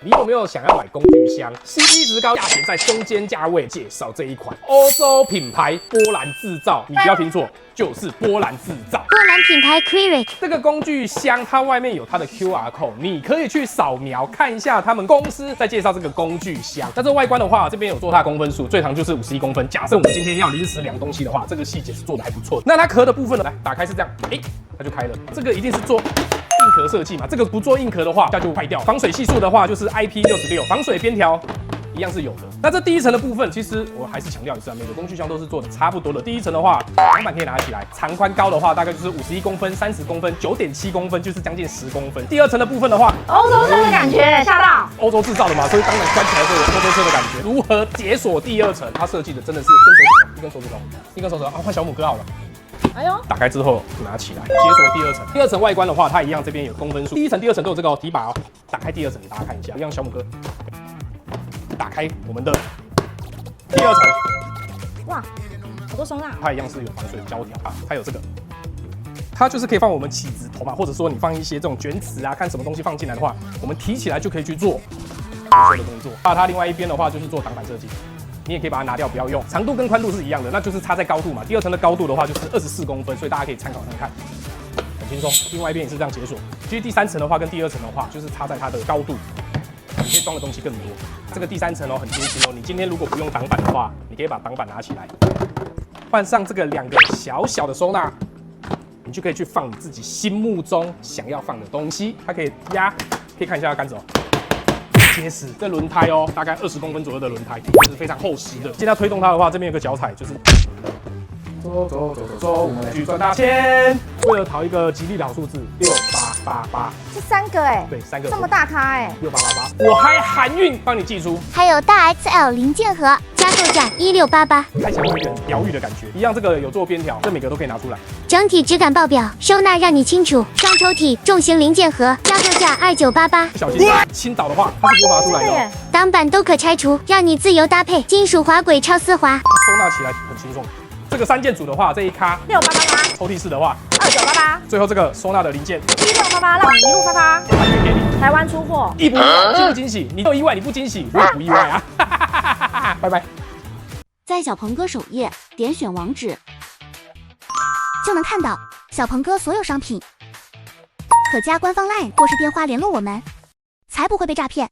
你有没有想要买工具箱 ？CP 值高，价钱在中间价位，介绍这一款欧洲品牌波兰制造，你不要听错，就是波兰制造。波兰品牌 Quirik 这个工具箱它外面有它的 QR code， 你可以去扫描看一下他们公司在介绍这个工具箱。那这外观的话，这边有做它的公分数，最长就是51公分。假设我们今天要临时量东西的话，这个细节是做的还不错的。那它壳的部分呢，来打开是这样，它就开了。这个一定是做硬壳设计嘛，这个不做硬壳的话，它就坏掉。防水系数的话就是 IP66， 防水边条一样是有的。那这第一层的部分，其实我还是强调一次啊，每个工具箱都是做的差不多的。第一层的话，挡板可以拿起来，长宽高的话大概就是51公分、30公分、9.7公分，就是将近10公分。第二层的部分的话，欧洲车的感觉，吓到！欧洲制造的嘛，所以当然关起来会有欧洲车的感觉。如何解锁第二层？它设计的真的是跟手指头，一根手指头啊，换小拇哥好了。哎呦，打开之后拿起来，解锁第二层。第二层外观的话，它一样这边有公分数，第一层、第二层都有这个底把哦。打开第二层，大家看一下，一样小拇哥。打开我们的第二层，哇，好多收纳。它一样是有防水胶条啊，它有这个。它就是可以放我们起子头嘛，或者说你放一些这种卷尺啊，看什么东西放进来的话，我们提起来就可以去做修的动作。那它另外一边的话就是做挡板设计。你也可以把它拿掉，不要用。长度跟宽度是一样的，那就是差在高度嘛。第二层的高度的话就是24公分，所以大家可以参考看看，很轻松。另外一边也是这样解锁。其实第三层的话跟第二层的话，就是差在它的高度，你可以装的东西更多。这个第三层哦很贴心哦，你今天如果不用挡板的话，你可以把挡板拿起来，换上这个2个小小的收纳，你就可以去放你自己心目中想要放的东西。它可以压，可以看一下杆子哦。结实，这轮胎哦，大概20公分左右的轮胎，就是非常厚实的。现在要推动它的话，这边有个脚踩，就是走，我们来去赚大钱。为了讨一个吉利的好数字，6888，是3个哎，对，3个，这么大咖哎，6888，我还含运帮你寄出，还有大 XL 零件盒，加购价1688，看起来会有点疗愈的感觉。一样，这个有做边条，这每个都可以拿出来。整体质感爆表，收纳让你清楚。双抽屉重型零件盒，加购价2988。小心倾倒的话，它是不会拔出来的哦。挡板都可拆除，让你自由搭配。金属滑轨超丝滑，收纳起来很轻松。这个3件组的话，这一咖6888，抽屉式的话2988，最后这个收纳的零件1688，让你一路发发，完全给你。台湾出货，意不意外？惊不惊喜？你有意外，你不惊喜，我也不意外啊！拜拜。在小鹏哥首页点选网址，就能看到小鹏哥所有商品，可加官方 LINE 或是电话联络我们，才不会被诈骗。